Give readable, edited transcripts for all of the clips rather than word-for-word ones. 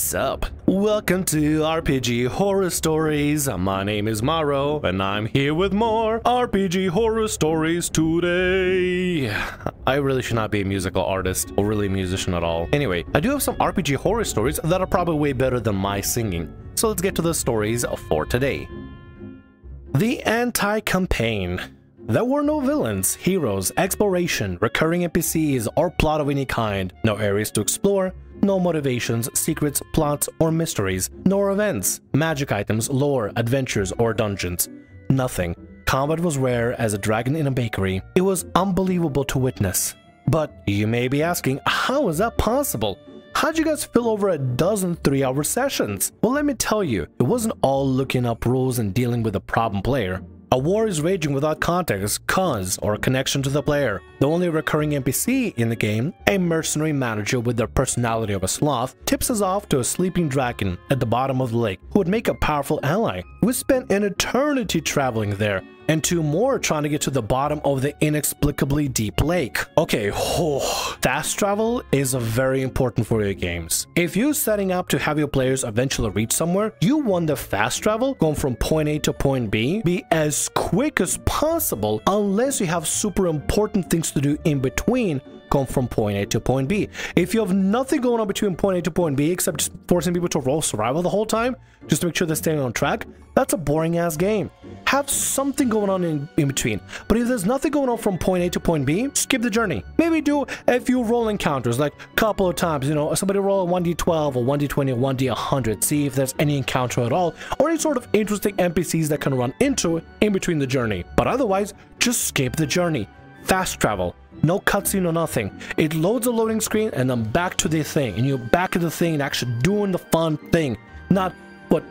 What's up? Welcome to RPG Horror Stories. My name is Morrow, and I'm here with more RPG Horror Stories today. I really should not be a musical artist or really a musician at all. Anyway, I do have some RPG horror stories that are probably way better than my singing. So let's get to the stories for today. The Anti-Campaign. There were no villains, heroes, exploration, recurring NPCs, or plot of any kind. No areas to explore, no motivations, secrets, plots, or mysteries. Nor events, magic items, lore, adventures, or dungeons. Nothing. Combat was rare as a dragon in a bakery. It was unbelievable to witness. But you may be asking, how is that possible? How'd you guys fill over a dozen 3-hour sessions? Well, let me tell you, it wasn't all looking up rules and dealing with a problem player. A war is raging without context, cause, or connection to the player. The only recurring NPC in the game, a mercenary manager with the personality of a sloth, tips us off to a sleeping dragon at the bottom of the lake who would make a powerful ally. We spent an eternity traveling there, and 2 more trying to get to the bottom of the inexplicably deep lake. Okay, fast travel is very important for your games. If you're setting up to have your players eventually reach somewhere, you want the fast travel, going from point A to point B, be as quick as possible, unless you have super important things to do in between, going from point A to point B. If you have nothing going on between point A to point B except just forcing people to roll survival the whole time, just to make sure they're staying on track, that's a boring ass game. Have something going on in between. But if there's nothing going on from point A to point B, skip the journey. Maybe do a few roll encounters, like a couple of times, you know, somebody roll a 1d12 or 1d20 or 1d100, see if there's any encounter at all, or any sort of interesting NPCs that can run into in between the journey. But otherwise, just skip the journey. Fast travel. No cutscene or nothing. It loads a loading screen and then back to the thing. And you're back at the thing and actually doing the fun thing. Not, what,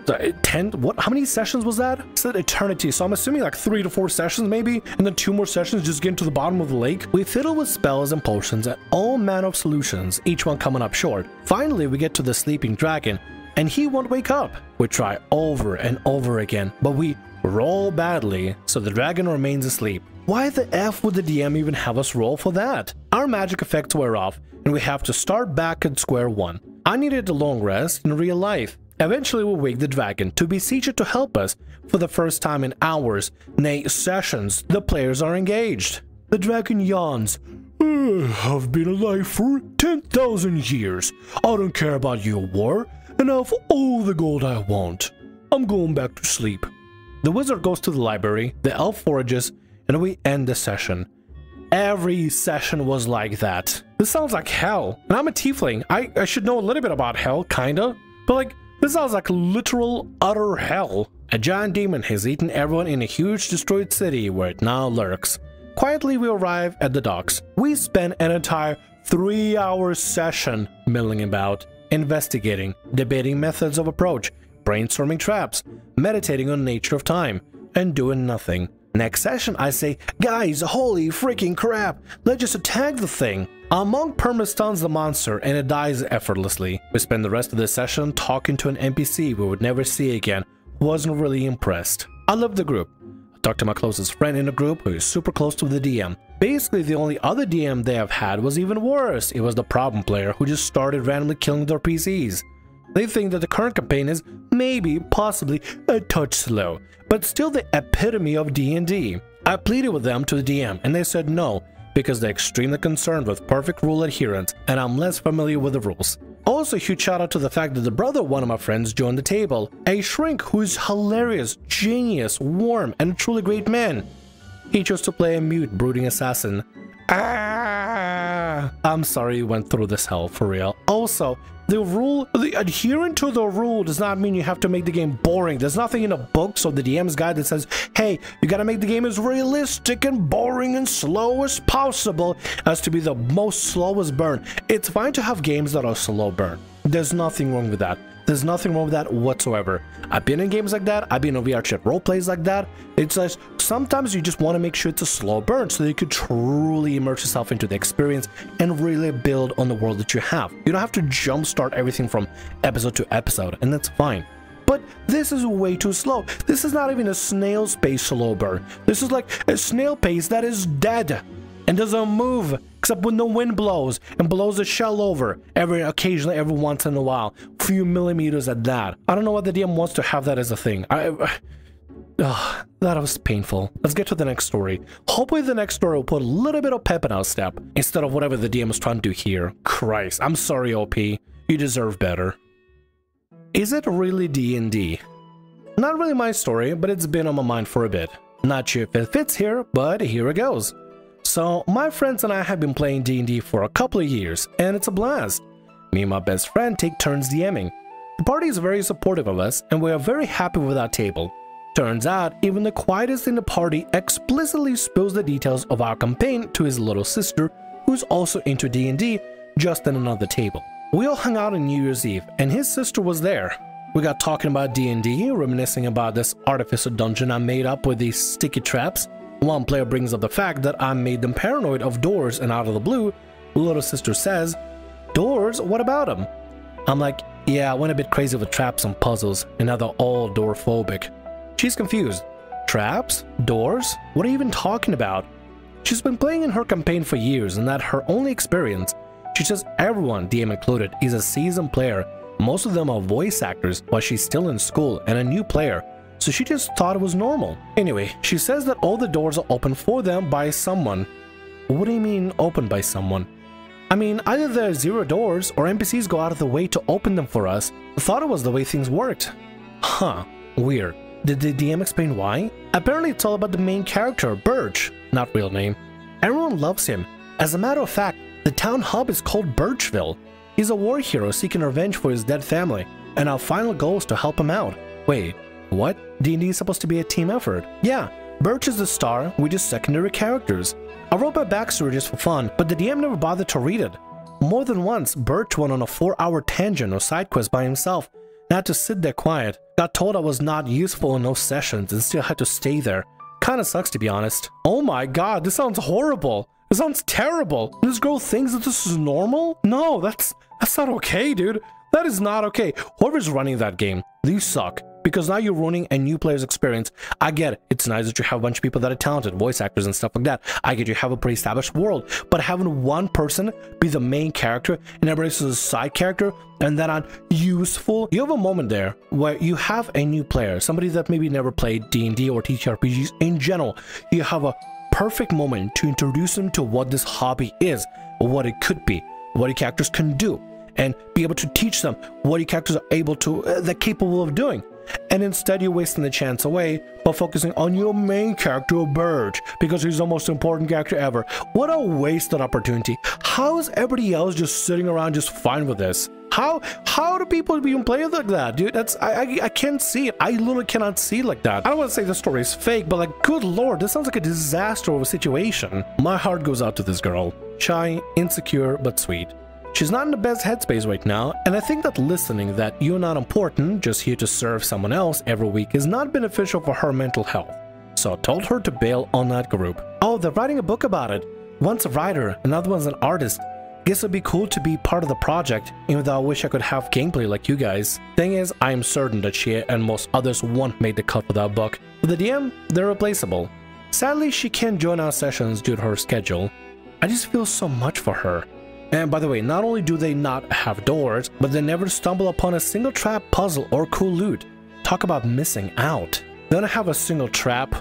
10? What? How many sessions was that? It said eternity. So I'm assuming like 3 to 4 sessions maybe. And then 2 more sessions just getting to the bottom of the lake. We fiddle with spells and potions and all manner of solutions, each one coming up short. Finally, we get to the sleeping dragon. And he won't wake up. We try over and over again. But we roll badly, so the dragon remains asleep. Why the F would the DM even have us roll for that? Our magic effects wear off, and we have to start back at square one. I needed a long rest in real life. Eventually we wake the dragon to beseech it to help us. For the first time in hours, nay sessions, the players are engaged. The dragon yawns. I've been alive for 10,000 years. I don't care about your war, and I have all the gold I want. I'm going back to sleep. The wizard goes to the library, the elf forages, and we end the session. Every session was like that. This sounds like hell. And I'm a tiefling. I should know a little bit about hell, kinda. But like, this sounds like literal, utter hell. A giant demon has eaten everyone in a huge destroyed city where it now lurks. Quietly we arrive at the docks. We spend an entire 3-hour session milling about, investigating, debating methods of approach, brainstorming traps, meditating on the nature of time, and doing nothing. Next session, I say, guys, holy freaking crap, let's just attack the thing. A monk perma-stuns the monster and it dies effortlessly. We spend the rest of the session talking to an NPC we would never see again, who wasn't really impressed. I love the group. I talked to my closest friend in the group who is super close to the DM. Basically, the only other DM they have had was even worse. It was the problem player who just started randomly killing their PCs. They think that the current campaign is maybe, possibly, a touch slow, but still the epitome of D&D. I pleaded with them to the DM and they said no, because they're extremely concerned with perfect rule adherence and I'm less familiar with the rules. Also, huge shout out to the fact that the brother of one of my friends joined the table, a shrink who is hilarious, genius, warm, and a truly great man. He chose to play a mute brooding assassin. I'm sorry you went through this hell, for real. Also, the adhering to the rule does not mean you have to make the game boring. There's nothing in the books or the DM's guide that says, hey, you gotta make the game as realistic and boring and slow as possible as to be the most slowest burn. It's fine to have games that are slow burn. There's nothing wrong with that. There's nothing wrong with that whatsoever. I've been in games like that. I've been in VR chat roleplays like that. It's like sometimes you just want to make sure it's a slow burn so that you could truly immerse yourself into the experience and really build on the world that you have. You don't have to jumpstart everything from episode to episode, and that's fine. But this is way too slow. This is not even a snail's pace slow burn. This is like a snail pace that is dead and doesn't move except when the wind blows and blows the shell over occasionally every once in a while, few millimeters at that. I don't know why the DM wants to have that as a thing. That was painful. Let's get to the next story. Hopefully the next story will put a little bit of pep in our step instead of whatever the DM is trying to do here. Christ, I'm sorry, OP. You deserve better. Is it really D&D? Not really my story, but it's been on my mind for a bit. Not sure if it fits here, but here it goes. So, my friends and I have been playing D&D for a couple of years, and it's a blast. Me and my best friend take turns DMing. The party is very supportive of us, and we are very happy with our table. Turns out, even the quietest in the party explicitly spills the details of our campaign to his little sister, who's also into D&D, just at another table. We all hung out on New Year's Eve, and his sister was there. We got talking about D&D, reminiscing about this artificial dungeon I made up with these sticky traps. One player brings up the fact that I made them paranoid of doors, and out of the blue, little sister says, "Doors? What about them?" I'm like, "Yeah, I went a bit crazy with traps and puzzles, and now they're all door-phobic." She's confused. Traps? Doors? What are you even talking about? She's been playing in her campaign for years, and that's her only experience. She says everyone, DM included, is a seasoned player. Most of them are voice actors while she's still in school and a new player, so she just thought it was normal. Anyway, she says that all the doors are open for them by someone. What do you mean opened by someone? I mean, either there are 0 doors or NPCs go out of the way to open them for us. I thought it was the way things worked. Huh, weird. Did the DM explain why? Apparently it's all about the main character, Birch, not real name. Everyone loves him. As a matter of fact, the town hub is called Birchville. He's a war hero seeking revenge for his dead family, and our final goal is to help him out. Wait, what? D&D is supposed to be a team effort. Yeah, Birch is the star, we're just secondary characters. I wrote my backstory just for fun, but the DM never bothered to read it. More than once, Birch went on a 4-hour tangent or side quest by himself. I had to sit there quiet. Got told I was not useful in those sessions and still had to stay there. Kinda sucks, to be honest. Oh my god, this sounds horrible. This sounds terrible. This girl thinks that this is normal? No, that's not okay, dude. That is not okay. Whoever's running that game, you suck. Because now you're ruining a new player's experience. I get it. It's nice that you have a bunch of people that are talented, voice actors and stuff like that. I get you have a pretty established world. But having one person be the main character and everybody else is a side character and that aren't useful. You have a moment there where you have a new player, somebody that maybe never played D&D or TTRPGs in general. You have a perfect moment to introduce them to what this hobby is, what it could be, what your characters can do, and be able to teach them what your characters are able to, they're capable of doing. And instead you're wasting the chance away by focusing on your main character, Birch, because he's the most important character ever. What a wasted opportunity. How is everybody else just sitting around just fine with this? How do people even play it like that, dude? I can't see it. I literally cannot see it like that. I don't want to say the story is fake, but like, good lord, this sounds like a disaster of a situation. My heart goes out to this girl. Shy, insecure, but sweet. She's not in the best headspace right now, and I think that listening that you're not important, just here to serve someone else every week is not beneficial for her mental health. So I told her to bail on that group. Oh, they're writing a book about it. One's a writer, another one's an artist. Guess it'd be cool to be part of the project, even though I wish I could have gameplay like you guys. Thing is, I am certain that she and most others won't make the cut with our book. With the DM, they're replaceable. Sadly, she can't join our sessions due to her schedule. I just feel so much for her. And by the way, not only do they not have doors, but they never stumble upon a single trap, puzzle, or cool loot. Talk about missing out. They don't have a single trap,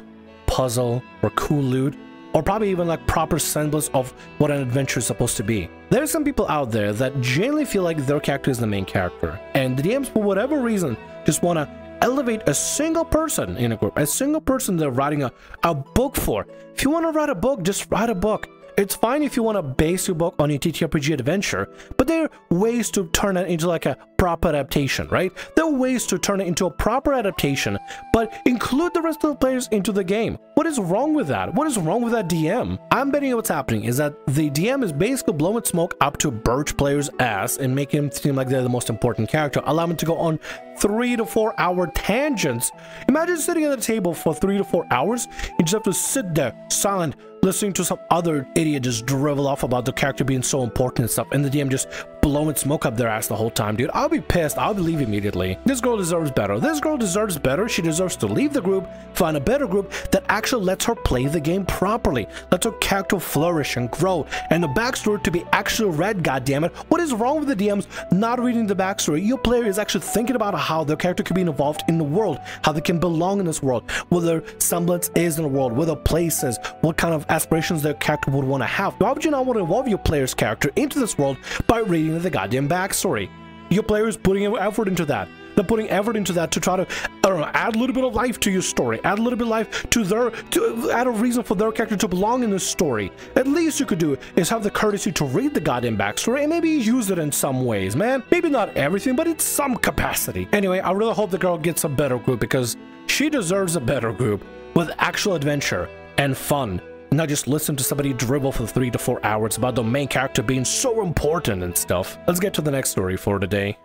puzzle, or cool loot, or probably even like proper semblance of what an adventure is supposed to be. There are some people out there that genuinely feel like their character is the main character, and the DMs, for whatever reason, just want to elevate a single person in a group, a single person they're writing a book for. If you want to write a book, just write a book. It's fine if you want to base your book on your TTRPG adventure, but there are ways to turn it into like a proper adaptation, right? There are ways to turn it into a proper adaptation, but include the rest of the players into the game. What is wrong with that? What is wrong with that DM? I'm betting what's happening is that the DM is basically blowing smoke up to Birch players' ass and making them seem like they're the most important character, allow them to go on 3 to 4 hour tangents. Imagine sitting at a table for 3 to 4 hours. You just have to sit there, silent, listening to some other idiot just drivel off about the character being so important and stuff, and the DM just blowing smoke up their ass the whole time, dude. I'll be pissed. I'll leave immediately. This girl deserves better. This girl deserves better. She deserves to leave the group, find a better group that actually lets her play the game properly, lets her character flourish and grow, and the backstory to be actually read, goddammit. What is wrong with the DMs not reading the backstory? Your player is actually thinking about how their character could be involved in the world, how they can belong in this world, what their semblance is in the world, where their place is, what kind of aspirations their character would want to have. Why would you not want to involve your player's character into this world by reading the goddamn backstory? Your player is putting effort into that. They're putting effort into that to try to, I don't know, add a little bit of life to your story, add a little bit of life to add a reason for their character to belong in this story. At least you could do is have the courtesy to read the goddamn backstory and maybe use it in some ways, man. Maybe not everything, but in some capacity. Anyway, I really hope the girl gets a better group because she deserves a better group with actual adventure and fun. Not just listen to somebody dribble for 3 to 4 hours about the main character being so important and stuff. Let's get to the next story for today.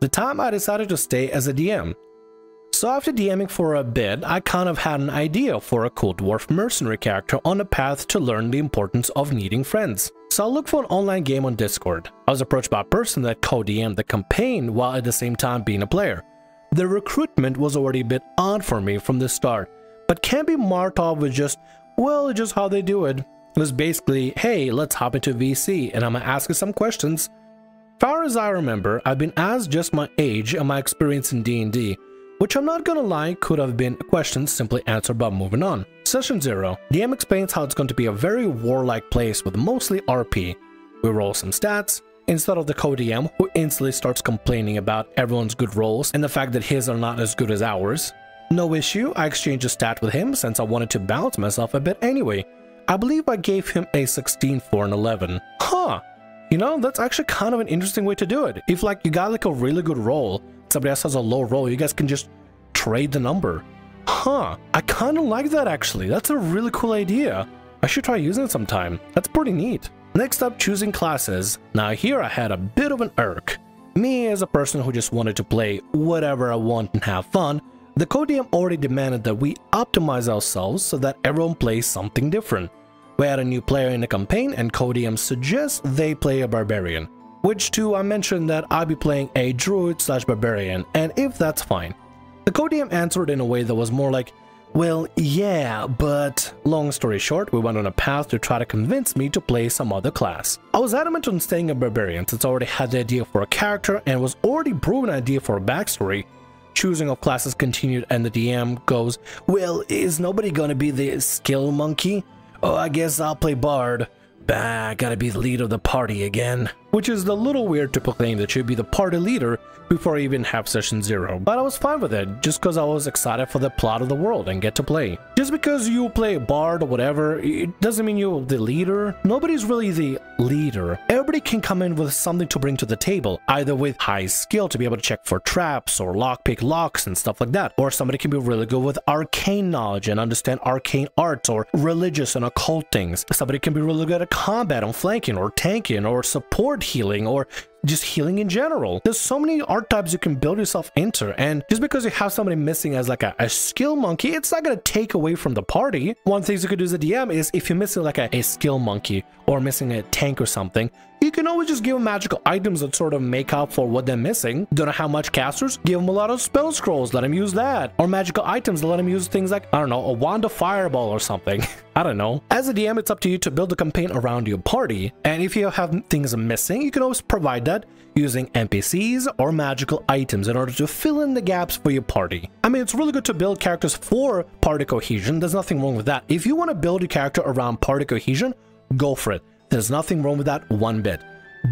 The time I decided to stay as a DM. So after DMing for a bit, I kind of had an idea for a cool dwarf mercenary character on the path to learn the importance of needing friends. So I looked for an online game on Discord. I was approached by a person that co-DM'd the campaign while at the same time being a player. The recruitment was already a bit odd for me from the start, but can't be marked off with just, well, it's just how they do it. It was basically, hey, let's hop into VC and I'm gonna ask you some questions. Far as I remember, I've been asked just my age and my experience in D&D, which I'm not gonna lie could have been questions simply answered by moving on. Session 0. DM explains how it's going to be a very warlike place with mostly RP. We roll some stats, instead of the co-DM who instantly starts complaining about everyone's good rolls and the fact that his are not as good as ours. No issue, I exchanged a stat with him since I wanted to balance myself a bit anyway. I believe I gave him a 16 for an 11. Huh! You know, that's actually kind of an interesting way to do it. If like you got like a really good roll, somebody else has a low roll, you guys can just trade the number. Huh, I kind of like that actually. That's a really cool idea. I should try using it sometime. That's pretty neat. Next up, choosing classes. Now here I had a bit of an irk. Me as a person who just wanted to play whatever I want and have fun, the co-DM already demanded that we optimize ourselves so that everyone plays something different. We had a new player in the campaign and co-DM suggests they play a barbarian, which too I mentioned that I'd be playing a druid/barbarian and if that's fine. The co-DM answered in a way that was more like, well, yeah, but long story short, we went on a path to try to convince me to play some other class. I was adamant on staying a barbarian since I already had the idea for a character and was already brewing an idea for a backstory. Choosing of classes continued and the DM goes, well, is nobody gonna be the skill monkey? Oh, I guess I'll play bard. Bah, gotta be the leader of the party again. Which is a little weird to proclaim that you'd be the party leader before I even have session 0. But I was fine with it, just because I was excited for the plot of the world and get to play. Just because you play bard or whatever, it doesn't mean you're the leader. Nobody's really the leader. Everybody can come in with something to bring to the table, either with high skill to be able to check for traps or lockpick locks and stuff like that. Or somebody can be really good with arcane knowledge and understand arcane arts or religious and occult things. Somebody can be really good at combat and flanking or tanking or support healing or just healing in general. There's so many archetypes you can build yourself into, and just because you have somebody missing as like a skill monkey, it's not gonna take away from the party. One thing you could do as a DM is if you're missing like a skill monkey or missing a tank or something, you can always just give them magical items that sort of make up for what they're missing. Don't have much casters? Give them a lot of spell scrolls, let them use that. Or magical items, let them use things like, I don't know, a wand of fireball or something. I don't know. As a DM, it's up to you to build a campaign around your party, and if you have things missing, you can always provide that using NPCs or magical items in order to fill in the gaps for your party. I mean, it's really good to build characters for party cohesion. There's nothing wrong with that. If you want to build your character around party cohesion, go for it. There's nothing wrong with that one bit.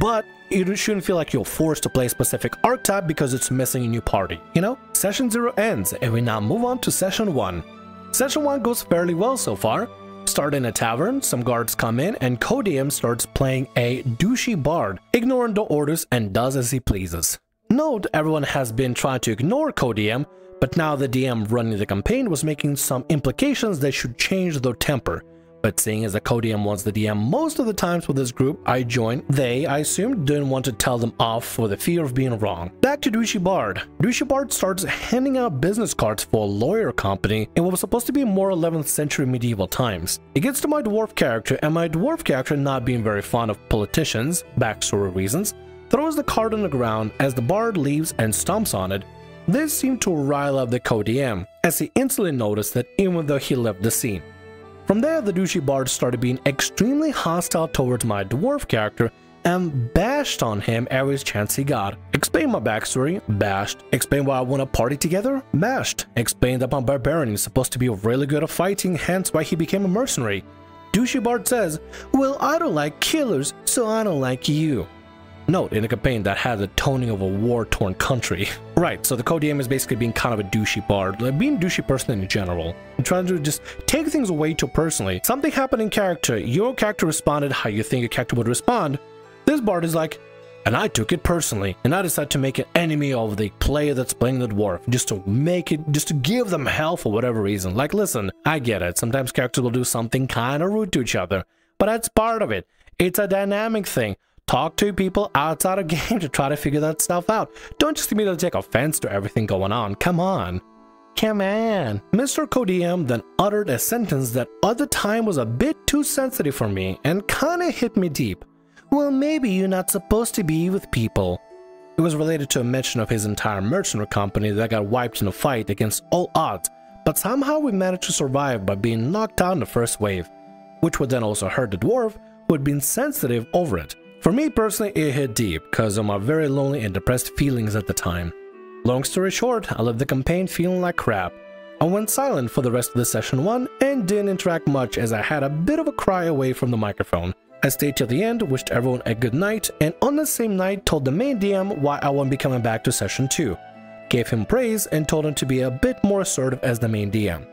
But you shouldn't feel like you're forced to play a specific archetype because it's missing in your party, you know? Session 0 ends, and we now move on to Session 1. Session 1 goes fairly well so far. Start in a tavern, some guards come in, and co-DM starts playing a douchey bard, ignoring the orders and does as he pleases. Note, everyone has been trying to ignore co-DM, but now the DM running the campaign was making some implications that should change their temper. But seeing as the co-DM wants the DM most of the times with this group I joined, they, I assumed, didn't want to tell them off for the fear of being wrong. Back to Douchey Bard. Douchey Bard starts handing out business cards for a lawyer company in what was supposed to be more 11th century medieval times. It gets to my dwarf character, and my dwarf character not being very fond of politicians, backstory reasons, throws the card on the ground as the bard leaves and stomps on it. This seemed to rile up the co-DM, as he instantly noticed that even though he left the scene. From there, the douchey bard started being extremely hostile towards my dwarf character and bashed on him every chance he got. Explained my backstory, bashed. Explained why I want to party together, bashed. Explained that my barbarian is supposed to be really good at fighting, hence why he became a mercenary. Douchey bard says, well, I don't like killers, so I don't like you. Note, in a campaign that had the toning of a war-torn country. Right, so the co-DM is basically being kind of a douchey bard, like being a douchey person in general. And trying to just take things way too personally. Something happened in character, your character responded how you think a character would respond. This bard is like, and I took it personally, and I decided to make an enemy of the player that's playing the dwarf, just to give them hell for whatever reason. Like, listen, I get it, sometimes characters will do something kind of rude to each other, but that's part of it. It's a dynamic thing. Talk to people outside of game to try to figure that stuff out. Don't just immediately take offense to everything going on. Come on. Come on. Mr. Co-DM then uttered a sentence that at the time was a bit too sensitive for me and kinda hit me deep. Well, maybe you're not supposed to be with people. It was related to a mention of his entire mercenary company that got wiped in a fight against all odds, but somehow we managed to survive by being knocked out in the first wave, which would then also hurt the dwarf who had been sensitive over it. For me personally, it hit deep because of my very lonely and depressed feelings at the time. Long story short, I left the campaign feeling like crap. I went silent for the rest of the session 1 and didn't interact much as I had a bit of a cry away from the microphone. I stayed till the end, wished everyone a good night, and on the same night told the main DM why I won't be coming back to session 2. Gave him praise and told him to be a bit more assertive as the main DM.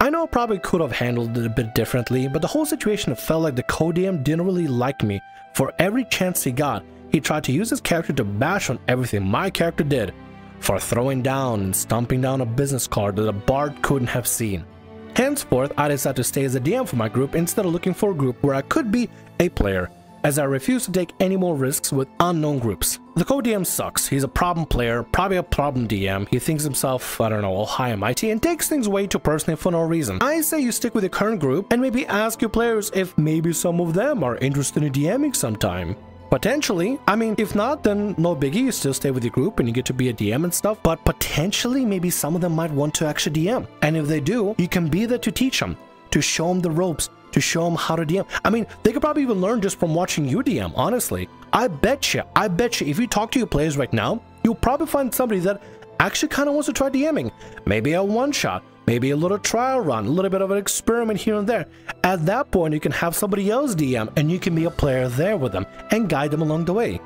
I know I probably could have handled it a bit differently, but the whole situation felt like the co-DM didn't really like me. For every chance he got, he tried to use his character to bash on everything my character did, for throwing down and stomping down a business card that a bard couldn't have seen. Henceforth, I decided to stay as a DM for my group instead of looking for a group where I could be a player, as I refuse to take any more risks with unknown groups. The co-DM sucks. He's a problem player, probably a problem DM. He thinks himself, I don't know, all high and mighty and takes things way too personally for no reason. I say you stick with your current group and maybe ask your players if maybe some of them are interested in DMing sometime. Potentially. I mean, if not, then no biggie, you still stay with your group and you get to be a DM and stuff, but potentially maybe some of them might want to actually DM. And if they do, you can be there to teach them, to show them the ropes, to show them how to DM. I mean, they could probably even learn just from watching you DM, honestly. I bet you, if you talk to your players right now, you'll probably find somebody that actually kind of wants to try DMing. Maybe a one-shot, maybe a little trial run, a little bit of an experiment here and there. At that point, you can have somebody else DM and you can be a player there with them and guide them along the way.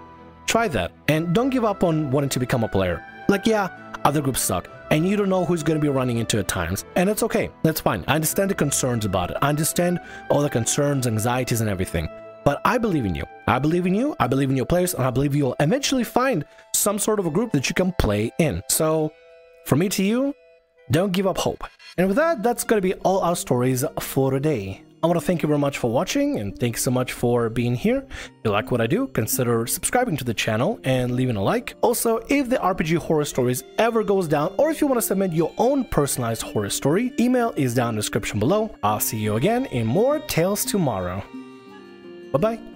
Try that, and don't give up on wanting to become a player. Like, yeah, other groups suck, and you don't know who's going to be running into at times, and it's okay, that's fine. I understand the concerns about it. I understand all the concerns, anxieties, and everything, but I believe in you. I believe in you, I believe in your players, and I believe you'll eventually find some sort of a group that you can play in. So, from me to you, don't give up hope. And with that, that's going to be all our stories for today. I want to thank you very much for watching, and thanks so much for being here. If you like what I do, consider subscribing to the channel and leaving a like. Also, if the RPG Horror Stories ever goes down, or if you want to submit your own personalized horror story, email is down in the description below. I'll see you again in more Tales Tomorrow. Bye-bye.